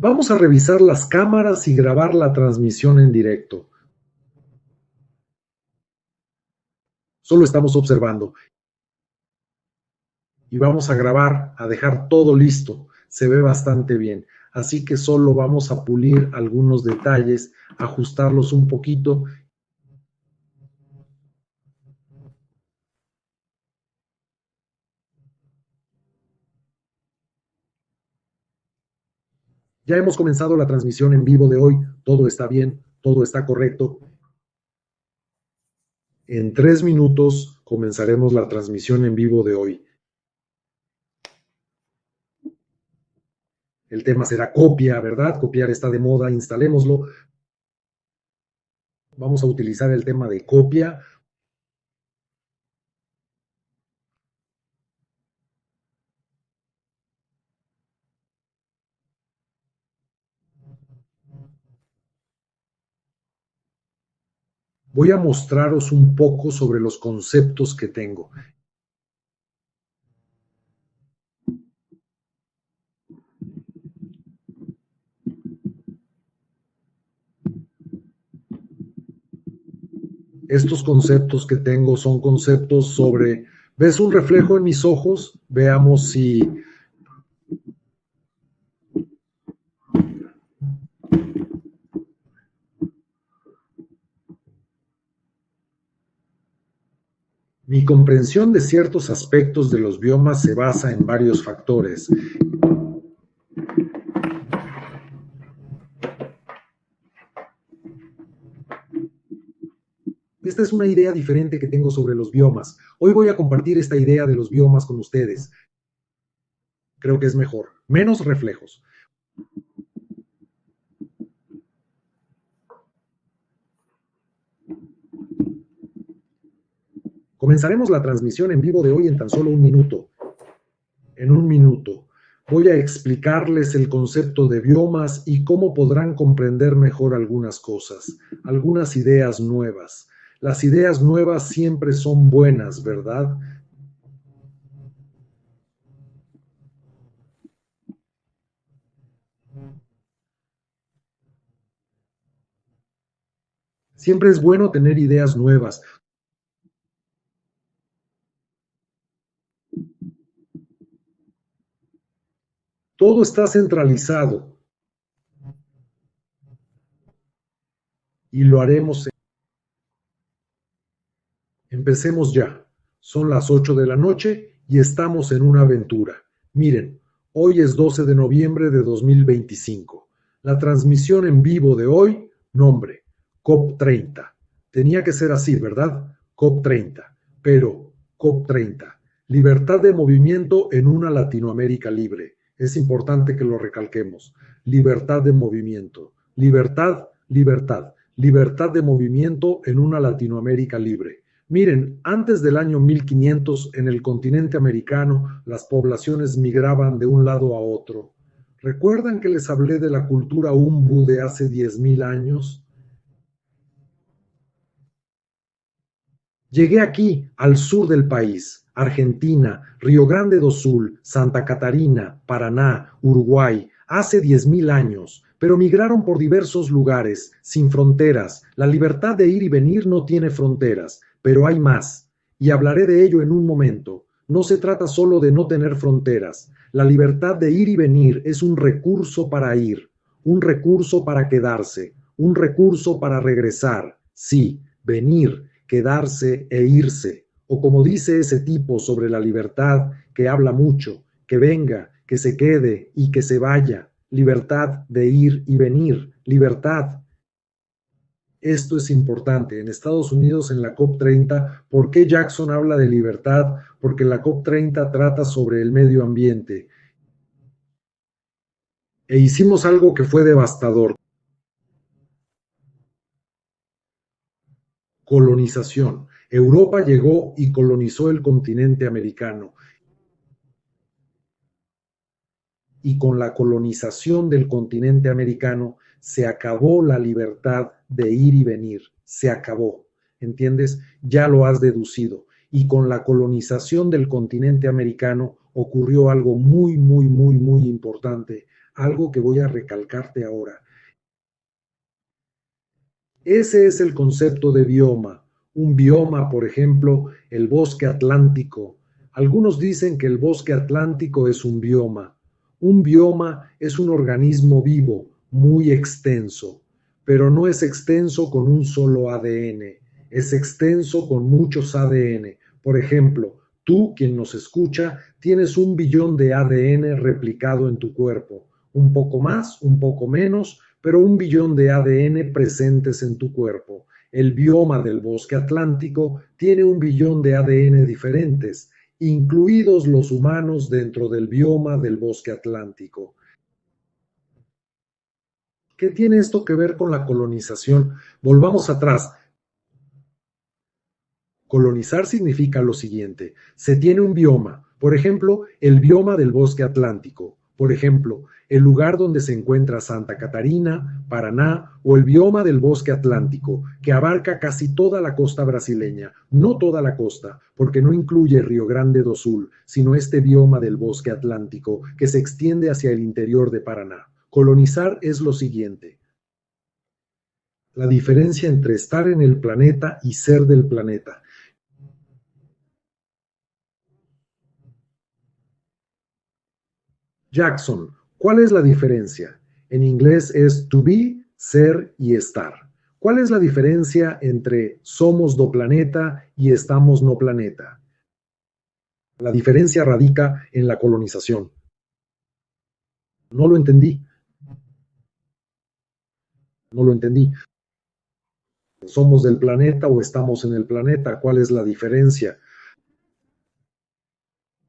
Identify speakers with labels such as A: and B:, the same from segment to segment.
A: Vamos a revisar las cámaras y grabar la transmisión en directo. Solo estamos observando. Y vamos a grabar, a dejar todo listo. Se ve bastante bien. Así que solo vamos a pulir algunos detalles, ajustarlos un poquito. Ya hemos comenzado la transmisión en vivo de hoy. Todo está bien, todo está correcto. En 3 minutos comenzaremos la transmisión en vivo de hoy. El tema será copia, ¿verdad? Copiar está de moda, instalémoslo. Vamos a utilizar el tema de copia. Voy a mostraros un poco sobre los conceptos que tengo. Estos conceptos que tengo son conceptos sobre, ¿ves un reflejo en mis ojos? Veamos si mi comprensión de ciertos aspectos de los biomas se basa en varios factores. Esta es una idea diferente que tengo sobre los biomas. Hoy voy a compartir esta idea de los biomas con ustedes. Creo que es mejor. Menos reflejos. Comenzaremos la transmisión en vivo de hoy en tan solo un minuto. En un minuto voy a explicarles el concepto de biomas y cómo podrán comprender mejor algunas cosas, algunas ideas nuevas. Las ideas nuevas siempre son buenas, ¿verdad? Siempre es bueno tener ideas nuevas. Todo está centralizado y lo haremos. Empecemos ya. Son las 8 de la noche y estamos en una aventura. Miren, hoy es 12 de noviembre de 2025. La transmisión en vivo de hoy, nombre, COP30. Tenía que ser así, ¿verdad? COP30. Pero, COP30. Libertad de movimiento en una Latinoamérica libre. Es importante que lo recalquemos. Libertad de movimiento. Libertad, libertad. Libertad de movimiento en una Latinoamérica libre. Miren, antes del año 1500 en el continente americano las poblaciones migraban de un lado a otro. ¿Recuerdan que les hablé de la cultura Umbu de hace 10.000 años? Llegué aquí, al sur del país, Argentina, Río Grande do Sul, Santa Catarina, Paraná, Uruguay, hace 10.000 años, pero migraron por diversos lugares, sin fronteras. La libertad de ir y venir no tiene fronteras, pero hay más, y hablaré de ello en un momento. No se trata solo de no tener fronteras. La libertad de ir y venir es un recurso para ir, un recurso para quedarse, un recurso para regresar. Sí, venir, quedarse e irse, o como dice ese tipo sobre la libertad que habla mucho, que venga, que se quede y que se vaya, libertad de ir y venir, libertad. Esto es importante. En Estados Unidos, en la COP30, ¿por qué Jackson habla de libertad? Porque la COP30 trata sobre el medio ambiente. E hicimos algo que fue devastador. Colonización. Europa llegó y colonizó el continente americano. Y con la colonización del continente americano se acabó la libertad de ir y venir, se acabó, ¿entiendes? Ya lo has deducido. Y con la colonización del continente americano, ocurrió algo muy, muy, muy, muy importante, algo que voy a recalcarte ahora. Ese es el concepto de bioma. Un bioma, por ejemplo, el bosque atlántico. Algunos dicen que el bosque atlántico es un bioma. Un bioma es un organismo vivo, muy extenso, pero no es extenso con un solo ADN, es extenso con muchos ADN. Por ejemplo, tú, quien nos escucha, tienes 1 billón de ADN replicado en tu cuerpo, un poco más, un poco menos, pero 1 billón de ADN presentes en tu cuerpo. El bioma del bosque atlántico tiene 1 billón de ADN diferentes, incluidos los humanos dentro del bioma del bosque atlántico. ¿Qué tiene esto que ver con la colonización? Volvamos atrás. Colonizar significa lo siguiente: se tiene un bioma, por ejemplo, el bioma del bosque atlántico, por ejemplo, el lugar donde se encuentra Santa Catarina, Paraná, o el bioma del bosque atlántico, que abarca casi toda la costa brasileña, no toda la costa, porque no incluye Río Grande do Sul, sino este bioma del bosque atlántico que se extiende hacia el interior de Paraná. Colonizar es lo siguiente: la diferencia entre estar en el planeta y ser del planeta. Jackson, ¿cuál es la diferencia? En inglés es to be, ser y estar. ¿Cuál es la diferencia entre somos do planeta y estamos no planeta? La diferencia radica en la colonización. No lo entendí, no lo entendí. ¿Somos del planeta o estamos en el planeta? ¿Cuál es la diferencia?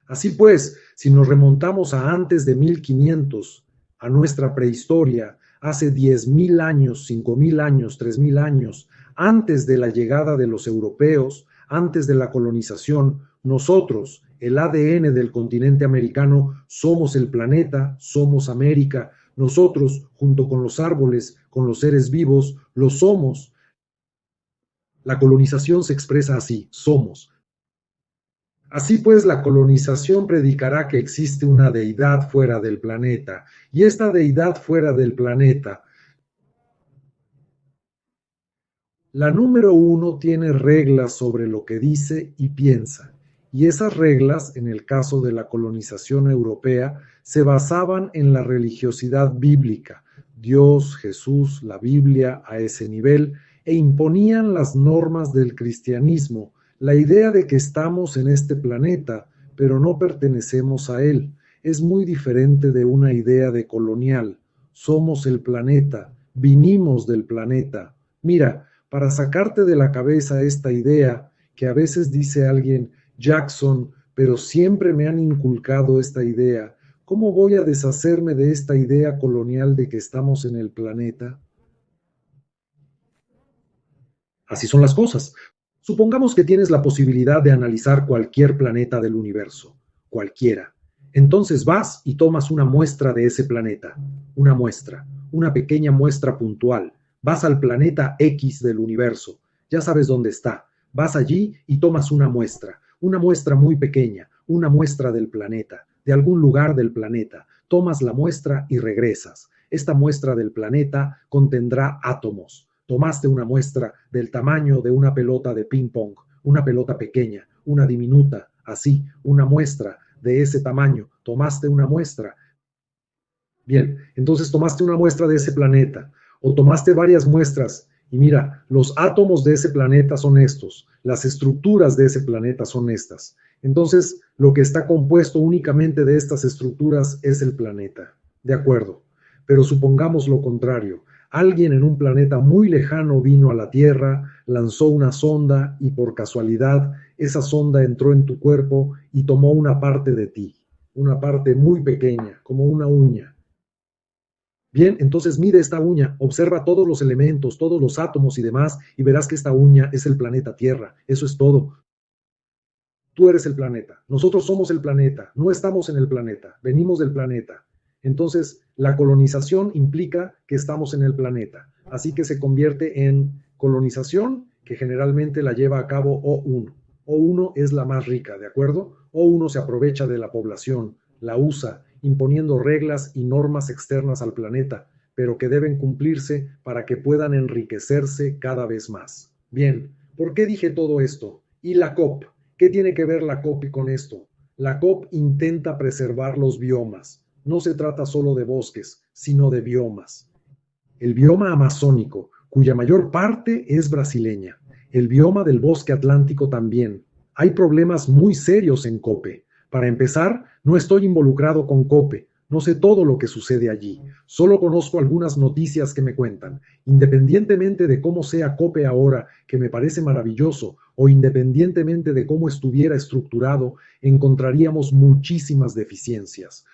A: Así pues, si nos remontamos a antes de 1500, a nuestra prehistoria, hace 10.000 años, 5.000 años, 3.000 años, antes de la llegada de los europeos, antes de la colonización, nosotros, el ADN del continente americano, somos el planeta, somos América. Nosotros, junto con los árboles, con los seres vivos, lo somos. La colonización se expresa así: somos. Así pues, la colonización predicará que existe una deidad fuera del planeta, y esta deidad fuera del planeta, la número 1, tiene reglas sobre lo que dice y piensa, y esas reglas, en el caso de la colonización europea, se basaban en la religiosidad bíblica, Dios, Jesús, la Biblia a ese nivel, e imponían las normas del cristianismo, la idea de que estamos en este planeta, pero no pertenecemos a él. Es muy diferente de una idea de colonial. Somos el planeta, vinimos del planeta. Mira, para sacarte de la cabeza esta idea que a veces dice alguien: Jackson, pero siempre me han inculcado esta idea. ¿Cómo voy a deshacerme de esta idea colonial de que estamos en el planeta? Así son las cosas. Supongamos que tienes la posibilidad de analizar cualquier planeta del universo, cualquiera. Entonces vas y tomas una muestra de ese planeta, una muestra, una pequeña muestra puntual. Vas al planeta X del universo, ya sabes dónde está. Vas allí y tomas una muestra muy pequeña, una muestra del planeta, de algún lugar del planeta. Tomas la muestra y regresas. Esta muestra del planeta contendrá átomos. Tomaste una muestra del tamaño de una pelota de ping pong, una pelota pequeña, una diminuta, así, una muestra de ese tamaño. Tomaste una muestra. Bien, entonces tomaste una muestra de ese planeta o tomaste varias muestras y mira, los átomos de ese planeta son estos, las estructuras de ese planeta son estas. Entonces, lo que está compuesto únicamente de estas estructuras es el planeta. De acuerdo. Pero supongamos lo contrario. Alguien en un planeta muy lejano vino a la Tierra, lanzó una sonda y por casualidad esa sonda entró en tu cuerpo y tomó una parte de ti, una parte muy pequeña, como una uña. Bien, entonces mide esta uña, observa todos los elementos, todos los átomos y demás, y verás que esta uña es el planeta Tierra. Eso es todo. Tú eres el planeta. Nosotros somos el planeta. No estamos en el planeta. Venimos del planeta. Entonces, la colonización implica que estamos en el planeta. Así que se convierte en colonización, que generalmente la lleva a cabo O1. O1 es la más rica, ¿de acuerdo? o uno se aprovecha de la población, la usa, imponiendo reglas y normas externas al planeta, pero que deben cumplirse para que puedan enriquecerse cada vez más. Bien, ¿por qué dije todo esto? ¿Y la COP? ¿Qué tiene que ver la COP con esto? La COP intenta preservar los biomas. No se trata solo de bosques, sino de biomas. El bioma amazónico, cuya mayor parte es brasileña. El bioma del bosque atlántico también. Hay problemas muy serios en COPE. Para empezar, no estoy involucrado con COPE. No sé todo lo que sucede allí. Solo conozco algunas noticias que me cuentan. Independientemente de cómo sea COPE ahora, que me parece maravilloso, o independientemente de cómo estuviera estructurado, encontraríamos muchísimas deficiencias.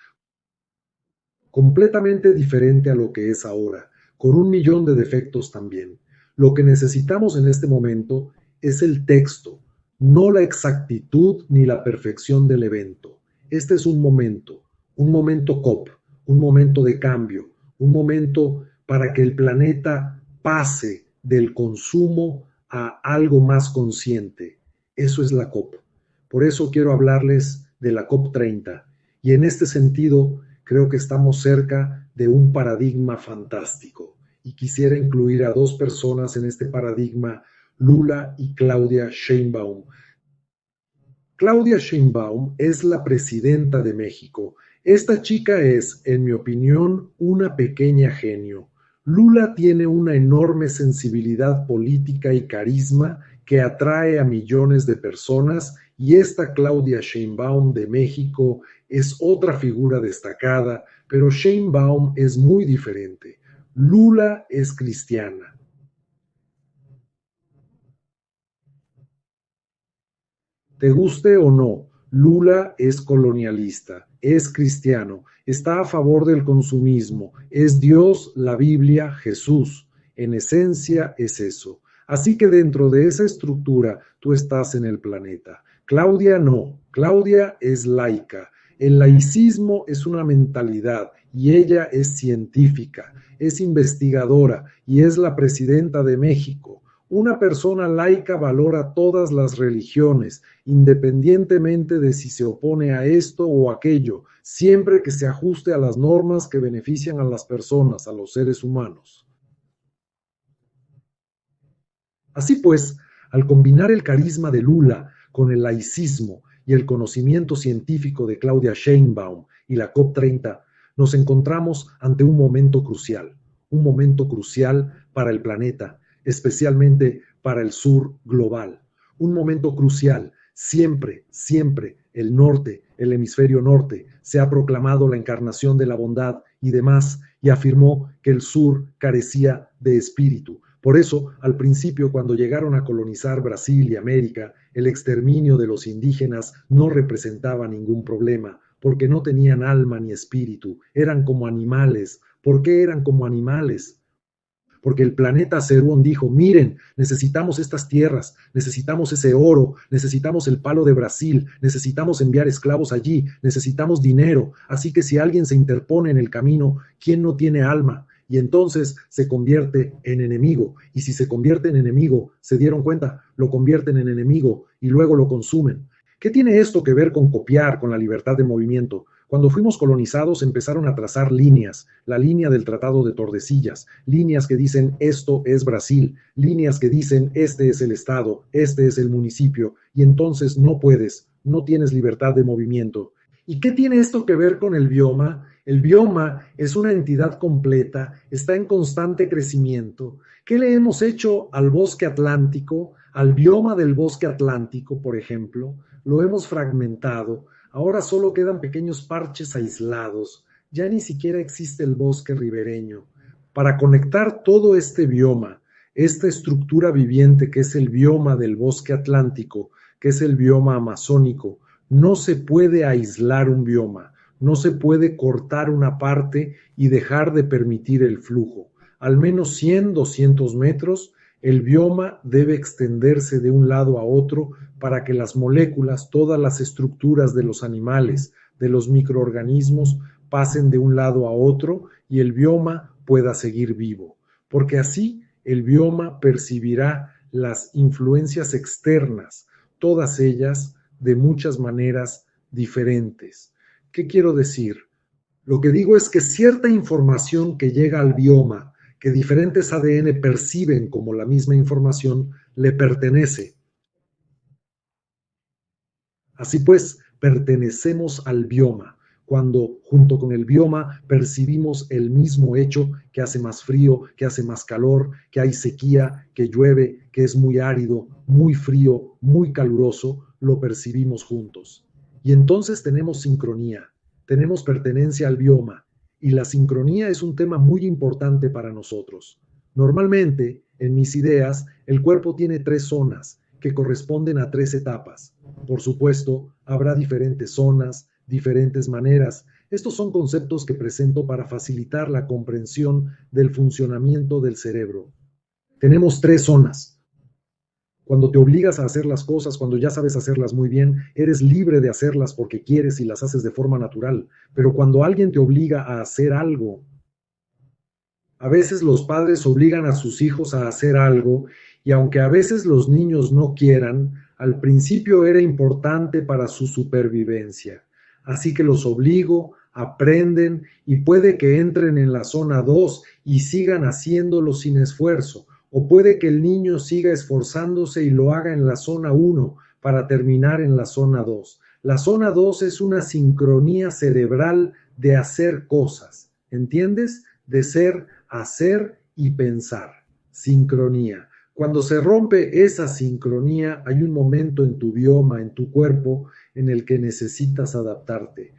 A: Completamente diferente a lo que es ahora, con 1 millón de defectos también. Lo que necesitamos en este momento es el texto, no la exactitud ni la perfección del evento. Este es un momento COP, un momento de cambio, un momento para que el planeta pase del consumo a algo más consciente. Eso es la COP. Por eso quiero hablarles de la COP 30. Y en este sentido, creo que estamos cerca de un paradigma fantástico y quisiera incluir a 2 personas en este paradigma, Lula y Claudia Sheinbaum. Claudia Sheinbaum es la presidenta de México. Esta chica es, en mi opinión, una pequeña genio. Lula tiene una enorme sensibilidad política y carisma que atrae a millones de personas y esta Claudia Sheinbaum de México es otra figura destacada, pero Sheinbaum es muy diferente. Lula es cristiana. Te guste o no, Lula es colonialista, es cristiano, está a favor del consumismo, es Dios, la Biblia, Jesús. En esencia es eso. Así que dentro de esa estructura tú estás en el planeta. Claudia no, Claudia es laica. El laicismo es una mentalidad y ella es científica, es investigadora y es la presidenta de México. Una persona laica valora todas las religiones, independientemente de si se opone a esto o aquello, siempre que se ajuste a las normas que benefician a las personas, a los seres humanos. Así pues, al combinar el carisma de Lula con el laicismo y el conocimiento científico de Claudia Sheinbaum y la COP 30, nos encontramos ante un momento crucial para el planeta, especialmente para el sur global, un momento crucial. Siempre, siempre el norte, el hemisferio norte, se ha proclamado la encarnación de la bondad y demás, y afirmó que el sur carecía de espíritu. Por eso, al principio, cuando llegaron a colonizar Brasil y América, el exterminio de los indígenas no representaba ningún problema, porque no tenían alma ni espíritu, eran como animales. ¿Por qué eran como animales? Porque el planeta Cerón dijo, miren, necesitamos estas tierras, necesitamos ese oro, necesitamos el palo de Brasil, necesitamos enviar esclavos allí, necesitamos dinero, así que si alguien se interpone en el camino, ¿quién no tiene alma? Y entonces se convierte en enemigo, y si se convierte en enemigo, se dieron cuenta, lo convierten en enemigo y luego lo consumen. ¿Qué tiene esto que ver con copiar, con la libertad de movimiento? Cuando fuimos colonizados empezaron a trazar líneas, la línea del Tratado de Tordesillas, líneas que dicen esto es Brasil, líneas que dicen este es el estado, este es el municipio, y entonces no puedes, no tienes libertad de movimiento. ¿Y qué tiene esto que ver con el bioma? El bioma es una entidad completa, está en constante crecimiento. ¿Qué le hemos hecho al bosque atlántico, al bioma del bosque atlántico, por ejemplo? Lo hemos fragmentado. Ahora solo quedan pequeños parches aislados. Ya ni siquiera existe el bosque ribereño. Para conectar todo este bioma, esta estructura viviente que es el bioma del bosque atlántico, que es el bioma amazónico, no se puede aislar un bioma, no se puede cortar una parte y dejar de permitir el flujo. Al menos 100, 200 metros, el bioma debe extenderse de un lado a otro para que las moléculas, todas las estructuras de los animales, de los microorganismos, pasen de un lado a otro y el bioma pueda seguir vivo. Porque así el bioma percibirá las influencias externas, todas ellas de muchas maneras diferentes. ¿Qué quiero decir? Lo que digo es que cierta información que llega al bioma, que diferentes ADN perciben como la misma información, le pertenece. Así pues, pertenecemos al bioma, cuando junto con el bioma percibimos el mismo hecho, que hace más frío, que hace más calor, que hay sequía, que llueve, que es muy árido, muy frío, muy caluroso, lo percibimos juntos. Y entonces tenemos sincronía, tenemos pertenencia al bioma, y la sincronía es un tema muy importante para nosotros. Normalmente, en mis ideas, el cuerpo tiene tres zonas que corresponden a tres etapas. Por supuesto, habrá diferentes zonas, diferentes maneras. Estos son conceptos que presento para facilitar la comprensión del funcionamiento del cerebro. Tenemos tres zonas. Cuando te obligas a hacer las cosas, cuando ya sabes hacerlas muy bien, eres libre de hacerlas porque quieres y las haces de forma natural. Pero cuando alguien te obliga a hacer algo, a veces los padres obligan a sus hijos a hacer algo y aunque a veces los niños no quieran, al principio era importante para su supervivencia. Así que los obligo, aprenden y puede que entren en la zona 2 y sigan haciéndolo sin esfuerzo. O puede que el niño siga esforzándose y lo haga en la zona 1 para terminar en la zona 2. La zona 2 es una sincronía cerebral de hacer cosas, ¿entiendes? De ser, hacer y pensar. Sincronía. Cuando se rompe esa sincronía, hay un momento en tu bioma, en tu cuerpo, en el que necesitas adaptarte.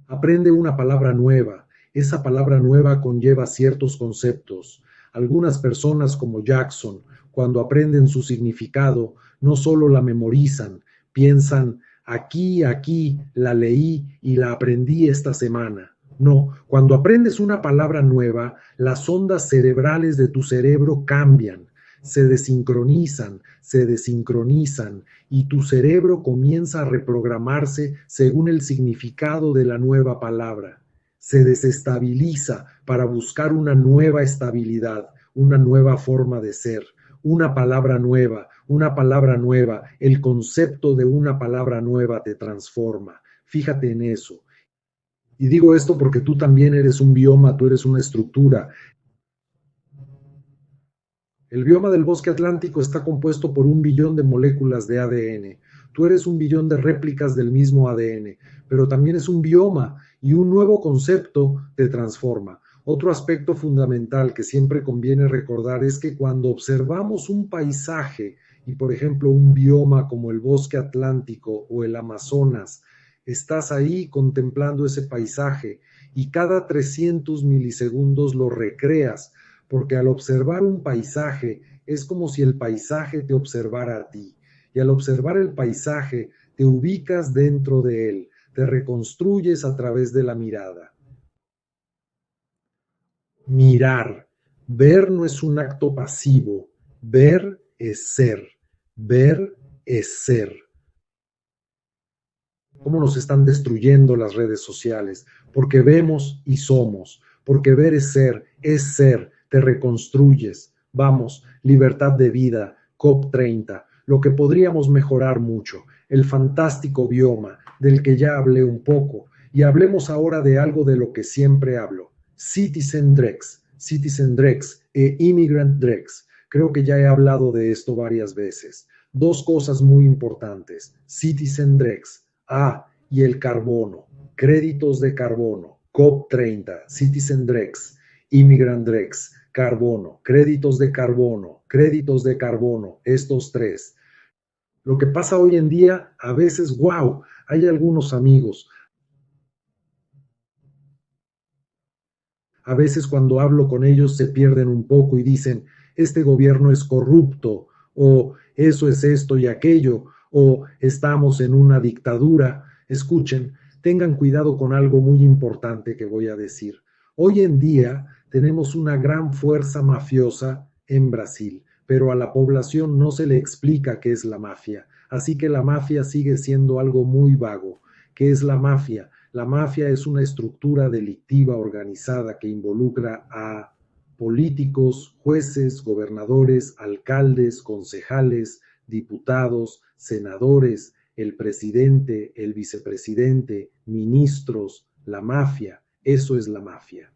A: Aprende una palabra nueva. Esa palabra nueva conlleva ciertos conceptos. Algunas personas como Jackson, cuando aprenden su significado, no solo la memorizan, piensan, aquí, la leí y la aprendí esta semana. No, cuando aprendes una palabra nueva, las ondas cerebrales de tu cerebro cambian, se desincronizan y tu cerebro comienza a reprogramarse según el significado de la nueva palabra. Se desestabiliza para buscar una nueva estabilidad, una nueva forma de ser, una palabra nueva, el concepto de una palabra nueva te transforma. Fíjate en eso. Y digo esto porque tú también eres un bioma, tú eres una estructura. El bioma del bosque atlántico está compuesto por 1 billón de moléculas de ADN. Tú eres 1 billón de réplicas del mismo ADN, pero también es un bioma y un nuevo concepto te transforma. Otro aspecto fundamental que siempre conviene recordar es que cuando observamos un paisaje y, por ejemplo, un bioma como el bosque atlántico o el Amazonas, estás ahí contemplando ese paisaje y cada 300 milisegundos lo recreas porque al observar un paisaje es como si el paisaje te observara a ti. Y al observar el paisaje te ubicas dentro de él, te reconstruyes a través de la mirada. Mirar. Ver no es un acto pasivo. Ver es ser. Ver es ser. Cómo nos están destruyendo las redes sociales, porque vemos y somos, porque ver es ser, te reconstruyes. Vamos, libertad de vida, COP30, lo que podríamos mejorar mucho, el fantástico bioma del que ya hablé un poco, y hablemos ahora de algo de lo que siempre hablo, Citizen Drex e Immigrant Drex. Creo que ya he hablado de esto varias veces. Dos cosas muy importantes, Citizen Drex. Y el carbono, créditos de carbono, COP30, Citizen Drex, Immigrant Drex, carbono, créditos de carbono, estos tres. Lo que pasa hoy en día, a veces, wow, hay algunos amigos. A veces cuando hablo con ellos se pierden un poco y dicen, este gobierno es corrupto, o eso es esto y aquello, o estamos en una dictadura. Escuchen, tengan cuidado con algo muy importante que voy a decir. Hoy en día tenemos una gran fuerza mafiosa en Brasil, pero a la población no se le explica qué es la mafia. Así que la mafia sigue siendo algo muy vago. ¿Qué es la mafia? La mafia es una estructura delictiva organizada que involucra a políticos, jueces, gobernadores, alcaldes, concejales, diputados, senadores, el presidente, el vicepresidente, ministros, la mafia. Eso es la mafia.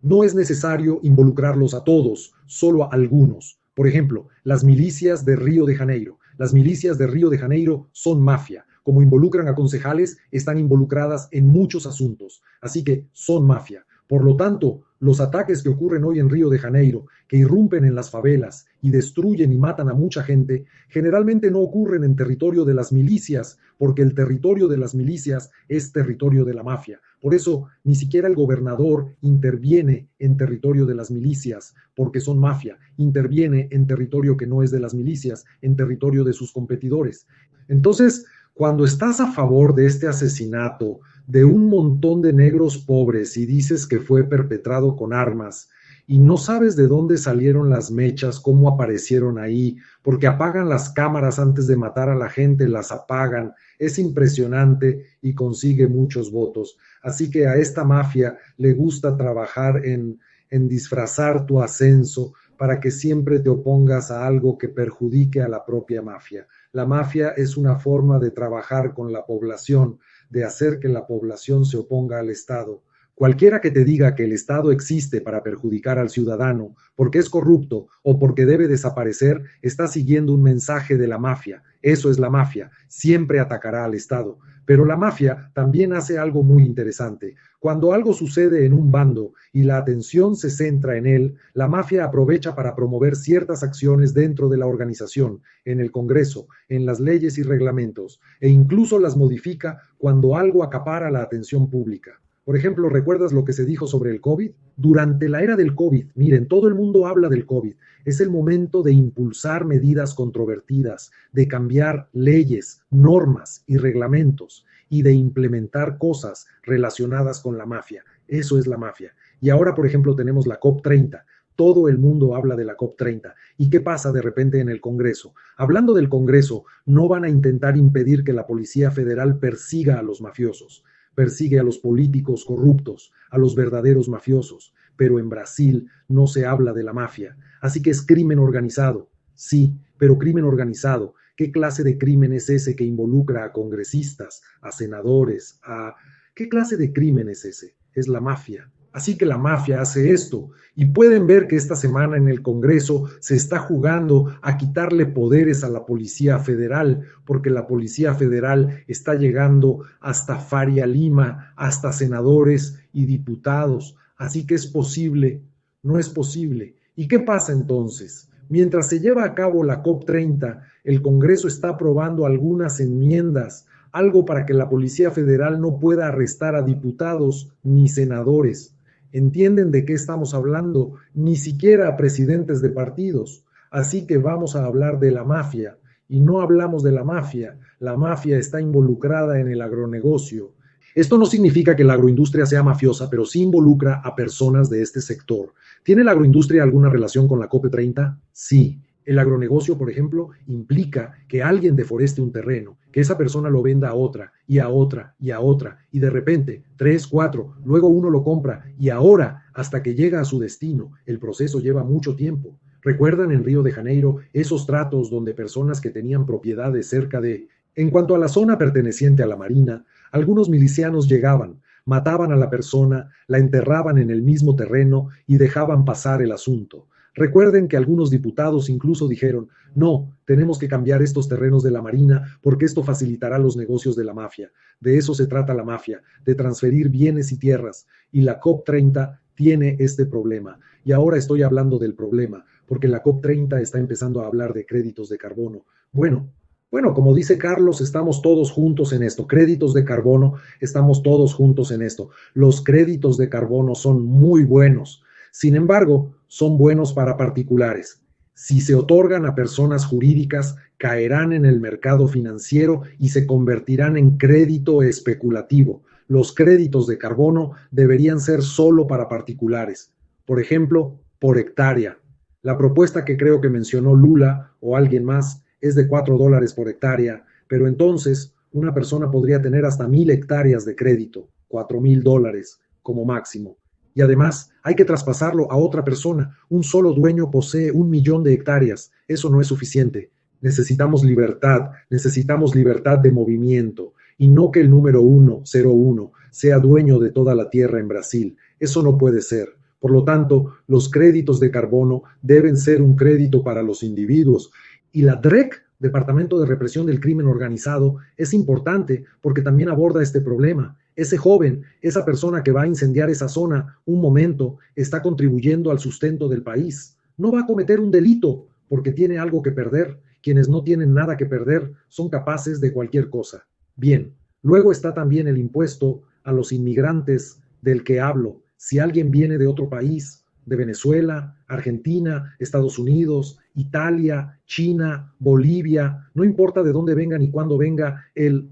A: No es necesario involucrarlos a todos, solo a algunos. Por ejemplo, las milicias de Río de Janeiro. Las milicias de Río de Janeiro son mafia. Como involucran a concejales, están involucradas en muchos asuntos. Así que son mafia. Por lo tanto, los ataques que ocurren hoy en Río de Janeiro, que irrumpen en las favelas y destruyen y matan a mucha gente, generalmente no ocurren en territorio de las milicias, porque el territorio de las milicias es territorio de la mafia. Por eso, ni siquiera el gobernador interviene en territorio de las milicias, porque son mafia. Interviene en territorio que no es de las milicias, en territorio de sus competidores. Entonces, cuando estás a favor de este asesinato de un montón de negros pobres y dices que fue perpetrado con armas y no sabes de dónde salieron las mechas, cómo aparecieron ahí, porque apagan las cámaras antes de matar a la gente, las apagan, es impresionante y consigue muchos votos. Así que a esta mafia le gusta trabajar en disfrazar tu ascenso para que siempre te opongas a algo que perjudique a la propia mafia. La mafia es una forma de trabajar con la población, de hacer que la población se oponga al Estado. Cualquiera que te diga que el Estado existe para perjudicar al ciudadano, porque es corrupto o porque debe desaparecer, está siguiendo un mensaje de la mafia. Eso es la mafia. Siempre atacará al Estado. Pero la mafia también hace algo muy interesante. Cuando algo sucede en un bando y la atención se centra en él, la mafia aprovecha para promover ciertas acciones dentro de la organización, en el Congreso, en las leyes y reglamentos, e incluso las modifica cuando algo acapara la atención pública. Por ejemplo, ¿recuerdas lo que se dijo sobre el COVID? Durante la era del COVID, miren, todo el mundo habla del COVID. Es el momento de impulsar medidas controvertidas, de cambiar leyes, normas y reglamentos y de implementar cosas relacionadas con la mafia. Eso es la mafia. Y ahora, por ejemplo, tenemos la COP30. Todo el mundo habla de la COP30. ¿Y qué pasa de repente en el Congreso? Hablando del Congreso, no van a intentar impedir que la Policía Federal persiga a los mafiosos. Persigue a los políticos corruptos, a los verdaderos mafiosos, pero en Brasil no se habla de la mafia, así que es crimen organizado, sí, pero crimen organizado. ¿Qué clase de crimen es ese que involucra a congresistas, a senadores, a... ¿Qué clase de crimen es ese? Es la mafia. Así que la mafia hace esto y pueden ver que esta semana en el Congreso se está jugando a quitarle poderes a la Policía Federal, porque la Policía Federal está llegando hasta Faria Lima, hasta senadores y diputados. Así que es posible, no es posible. ¿Y qué pasa entonces? Mientras se lleva a cabo la COP30, el Congreso está aprobando algunas enmiendas, algo para que la Policía Federal no pueda arrestar a diputados ni senadores. ¿Entienden de qué estamos hablando? Ni siquiera a presidentes de partidos. Así que vamos a hablar de la mafia. Y no hablamos de la mafia. La mafia está involucrada en el agronegocio. Esto no significa que la agroindustria sea mafiosa, pero sí involucra a personas de este sector. ¿Tiene la agroindustria alguna relación con la COP30? Sí. El agronegocio, por ejemplo, implica que alguien deforeste un terreno, que esa persona lo venda a otra, y a otra, y a otra, y de repente, 3, 4, luego uno lo compra, y ahora, hasta que llega a su destino, el proceso lleva mucho tiempo. ¿Recuerdan en Río de Janeiro esos tratos donde personas que tenían propiedades cerca de... En cuanto a la zona perteneciente a la Marina, algunos milicianos llegaban, mataban a la persona, la enterraban en el mismo terreno y dejaban pasar el asunto. Recuerden que algunos diputados incluso dijeron, no, tenemos que cambiar estos terrenos de la Marina porque esto facilitará los negocios de la mafia. De eso se trata la mafia, de transferir bienes y tierras. Y la COP30 tiene este problema. Y ahora estoy hablando del problema, porque la COP30 está empezando a hablar de créditos de carbono. Bueno, como dice Carlos, estamos todos juntos en esto. Créditos de carbono, estamos todos juntos en esto. Los créditos de carbono son muy buenos. Sin embargo, son buenos para particulares. Si se otorgan a personas jurídicas, caerán en el mercado financiero y se convertirán en crédito especulativo. Los créditos de carbono deberían ser solo para particulares. Por ejemplo, por hectárea. La propuesta que creo que mencionó Lula o alguien más es de $4 por hectárea, pero entonces una persona podría tener hasta 1,000 hectáreas de crédito, $4,000 como máximo. Y además, hay que traspasarlo a otra persona. Un solo dueño posee 1 millón de hectáreas. Eso no es suficiente. Necesitamos libertad de movimiento y no que el número 101 sea dueño de toda la tierra en Brasil. Eso no puede ser. Por lo tanto, los créditos de carbono deben ser un crédito para los individuos. Y la DREC, Departamento de Represión del Crimen Organizado, es importante porque también aborda este problema. Ese joven, esa persona que va a incendiar esa zona un momento, está contribuyendo al sustento del país. No va a cometer un delito porque tiene algo que perder. Quienes no tienen nada que perder son capaces de cualquier cosa. Bien, luego está también el impuesto a los inmigrantes del que hablo. Si alguien viene de otro país, de Venezuela, Argentina, Estados Unidos, Italia, China, Bolivia, no importa de dónde venga ni cuándo venga, el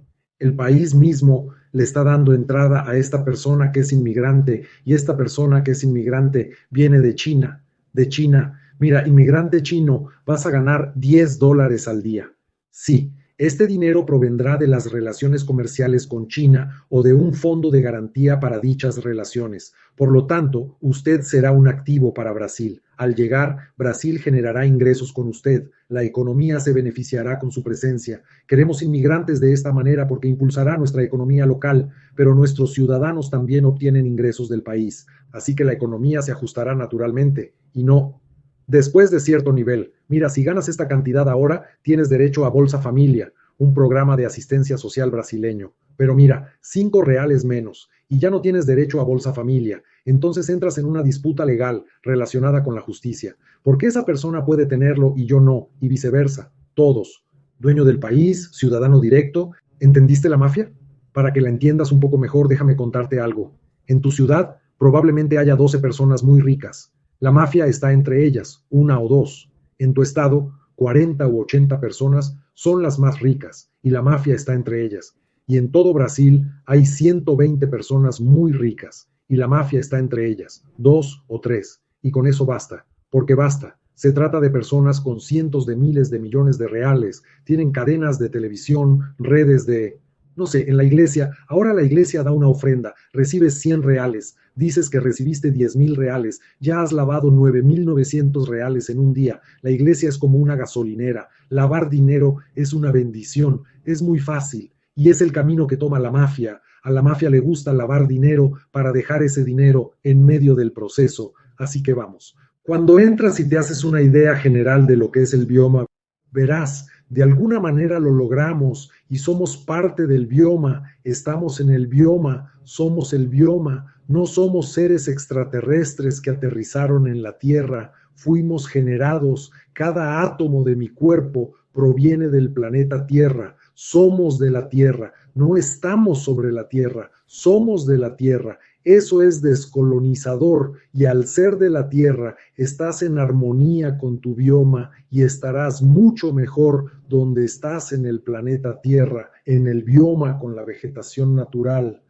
A: país mismo le está dando entrada a esta persona que es inmigrante y esta persona que es inmigrante viene de China, de China. Mira, inmigrante chino, vas a ganar $10 al día. Sí, este dinero provendrá de las relaciones comerciales con China o de un fondo de garantía para dichas relaciones. Por lo tanto, usted será un activo para Brasil. Al llegar, Brasil generará ingresos con usted. La economía se beneficiará con su presencia. Queremos inmigrantes de esta manera porque impulsará nuestra economía local, pero nuestros ciudadanos también obtienen ingresos del país. Así que la economía se ajustará naturalmente y no después de cierto nivel. Mira, si ganas esta cantidad ahora, tienes derecho a Bolsa Familia, un programa de asistencia social brasileño. Pero mira, R$ 5 menos y ya no tienes derecho a Bolsa Familia. Entonces entras en una disputa legal relacionada con la justicia. ¿Por qué esa persona puede tenerlo y yo no? Y viceversa. Todos. Dueño del país, ciudadano directo. ¿Entendiste la mafia? Para que la entiendas un poco mejor, déjame contarte algo. En tu ciudad probablemente haya 12 personas muy ricas. La mafia está entre ellas, una o dos. En tu estado, 40 u 80 personas son las más ricas y la mafia está entre ellas. Y en todo Brasil hay 120 personas muy ricas y la mafia está entre ellas, dos o tres. Y con eso basta, porque basta. Se trata de personas con cientos de miles de millones de reales, tienen cadenas de televisión, redes de, no sé, en la iglesia. Ahora la iglesia da una ofrenda, recibes 100 reales, dices que recibiste 10,000 reales, ya has lavado 9,900 reales en un día. La iglesia es como una gasolinera. Lavar dinero es una bendición, es muy fácil y es el camino que toma la mafia. A la mafia le gusta lavar dinero para dejar ese dinero en medio del proceso. Así que vamos. Cuando entras y te haces una idea general de lo que es el bioma, verás, de alguna manera lo logramos y somos parte del bioma, estamos en el bioma, somos el bioma, no somos seres extraterrestres que aterrizaron en la Tierra, fuimos generados, cada átomo de mi cuerpo proviene del planeta Tierra, somos de la Tierra, no estamos sobre la Tierra, somos de la Tierra. Eso es descolonizador y al ser de la Tierra estás en armonía con tu bioma y estarás mucho mejor donde estás en el planeta Tierra, en el bioma con la vegetación natural.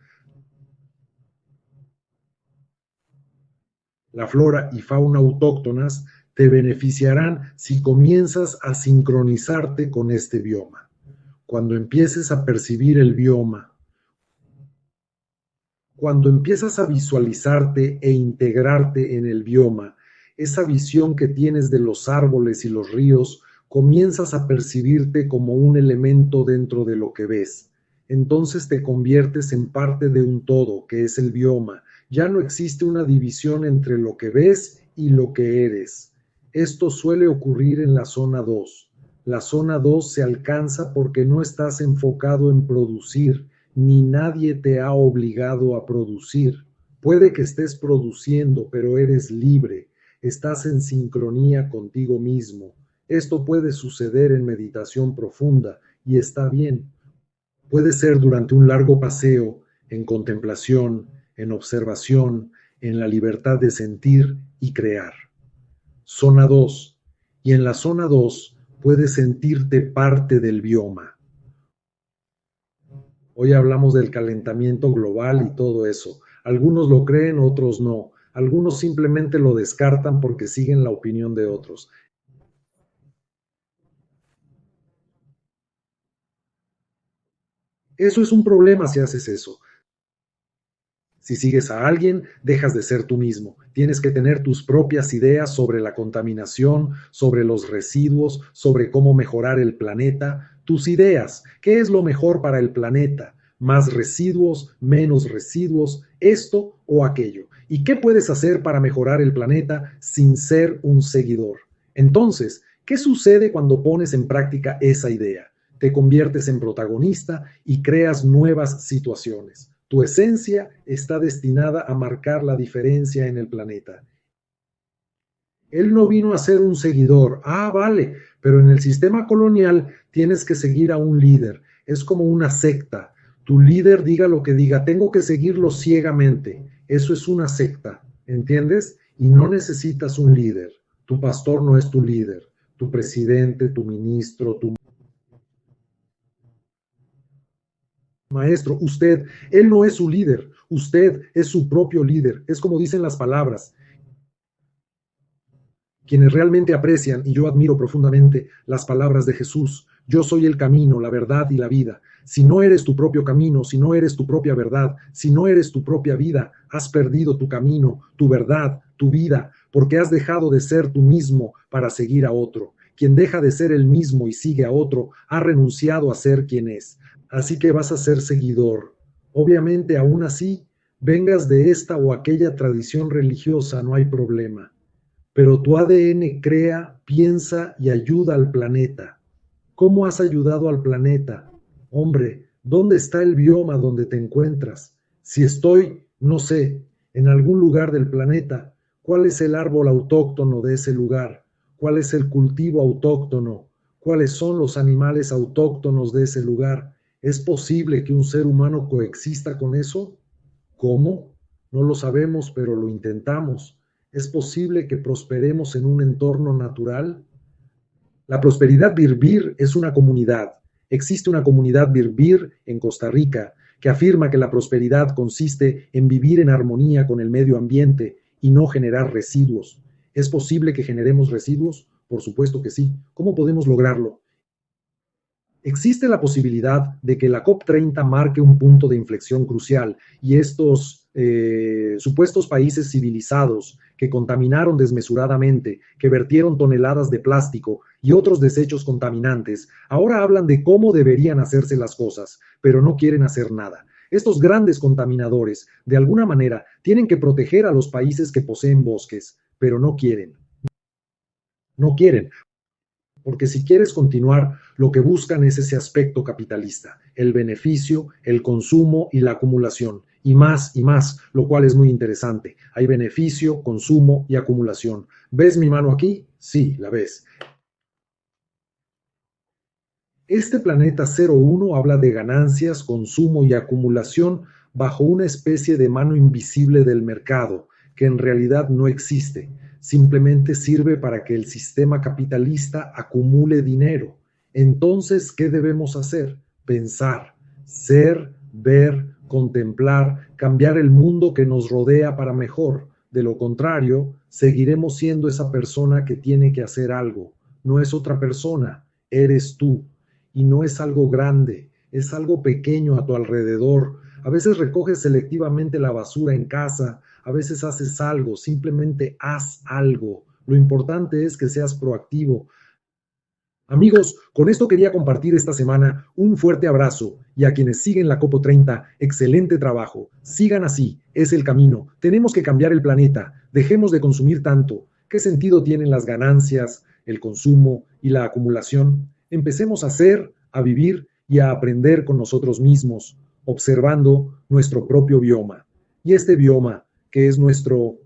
A: La flora y fauna autóctonas te beneficiarán si comienzas a sincronizarte con este bioma. Cuando empieces a percibir el bioma, cuando empiezas a visualizarte e integrarte en el bioma, esa visión que tienes de los árboles y los ríos, comienzas a percibirte como un elemento dentro de lo que ves. Entonces te conviertes en parte de un todo, que es el bioma. Ya no existe una división entre lo que ves y lo que eres. Esto suele ocurrir en la zona 2. La zona 2 se alcanza porque no estás enfocado en producir, ni nadie te ha obligado a producir. Puede que estés produciendo, pero eres libre, estás en sincronía contigo mismo. Esto puede suceder en meditación profunda y está bien. Puede ser durante un largo paseo, en contemplación, en observación, en la libertad de sentir y crear. Zona 2. Y en la zona 2 puedes sentirte parte del bioma. Hoy hablamos del calentamiento global y todo eso. Algunos lo creen, otros no. Algunos simplemente lo descartan porque siguen la opinión de otros. Eso es un problema si haces eso. Si sigues a alguien, dejas de ser tú mismo. Tienes que tener tus propias ideas sobre la contaminación, sobre los residuos, sobre cómo mejorar el planeta. Tus ideas, ¿qué es lo mejor para el planeta? Más residuos, menos residuos, esto o aquello. ¿Y qué puedes hacer para mejorar el planeta sin ser un seguidor? Entonces, ¿qué sucede cuando pones en práctica esa idea? Te conviertes en protagonista y creas nuevas situaciones. Tu esencia está destinada a marcar la diferencia en el planeta. Él no vino a ser un seguidor. Ah, vale, pero en el sistema colonial tienes que seguir a un líder. Es como una secta. Tu líder diga lo que diga, tengo que seguirlo ciegamente. Eso es una secta, ¿entiendes? Y no necesitas un líder. Tu pastor no es tu líder. Tu presidente, tu ministro, tu maestro, usted, él no es su líder. Usted es su propio líder. Es como dicen las palabras. Quienes realmente aprecian, y yo admiro profundamente, las palabras de Jesús: yo soy el camino, la verdad y la vida. Si no eres tu propio camino, si no eres tu propia verdad, si no eres tu propia vida, has perdido tu camino, tu verdad, tu vida, porque has dejado de ser tú mismo para seguir a otro. Quien deja de ser el mismo y sigue a otro, ha renunciado a ser quien es. Así que vas a ser seguidor. Obviamente, aún así, vengas de esta o aquella tradición religiosa, no hay problema, pero tu ADN crea, piensa y ayuda al planeta. ¿Cómo has ayudado al planeta? Hombre, ¿dónde está el bioma donde te encuentras? Si estoy, no sé, en algún lugar del planeta, ¿cuál es el árbol autóctono de ese lugar? ¿Cuál es el cultivo autóctono? ¿Cuáles son los animales autóctonos de ese lugar? ¿Es posible que un ser humano coexista con eso? ¿Cómo? No lo sabemos, pero lo intentamos. ¿Es posible que prosperemos en un entorno natural? La prosperidad Birbir es una comunidad. Existe una comunidad Birbir en Costa Rica que afirma que la prosperidad consiste en vivir en armonía con el medio ambiente y no generar residuos. ¿Es posible que generemos residuos? Por supuesto que sí. ¿Cómo podemos lograrlo? Existe la posibilidad de que la COP30 marque un punto de inflexión crucial y estos supuestos países civilizados que contaminaron desmesuradamente, que vertieron toneladas de plástico y otros desechos contaminantes, ahora hablan de cómo deberían hacerse las cosas, pero no quieren hacer nada. Estos grandes contaminadores, de alguna manera, tienen que proteger a los países que poseen bosques, pero no quieren. No quieren. Porque si quieres continuar, lo que buscan es ese aspecto capitalista, el beneficio, el consumo y la acumulación, y más, lo cual es muy interesante. Hay beneficio, consumo y acumulación. ¿Ves mi mano aquí? Sí, la ves. Este planeta 01 habla de ganancias, consumo y acumulación bajo una especie de mano invisible del mercado, que en realidad no existe. Simplemente sirve para que el sistema capitalista acumule dinero. Entonces, ¿qué debemos hacer? Pensar, ser, ver, contemplar, cambiar el mundo que nos rodea para mejor. De lo contrario, seguiremos siendo esa persona que tiene que hacer algo. No es otra persona, eres tú. Y no es algo grande, es algo pequeño a tu alrededor. A veces recoges selectivamente la basura en casa, a veces haces algo, simplemente haz algo. Lo importante es que seas proactivo. Amigos, con esto quería compartir esta semana. Un fuerte abrazo y a quienes siguen la Copo 30, excelente trabajo. Sigan así, es el camino. Tenemos que cambiar el planeta. Dejemos de consumir tanto. ¿Qué sentido tienen las ganancias, el consumo y la acumulación? Empecemos a ser, a vivir y a aprender con nosotros mismos, observando nuestro propio bioma. Y este bioma, que es nuestro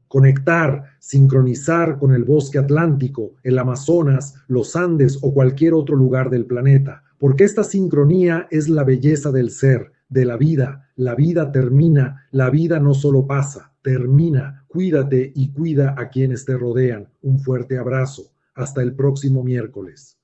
A: conectar, sincronizar con el bosque atlántico, el Amazonas, los Andes o cualquier otro lugar del planeta, porque esta sincronía es la belleza del ser, de la vida. La vida termina, la vida no solo pasa, termina. Cuídate y cuida a quienes te rodean. Un fuerte abrazo. Hasta el próximo miércoles.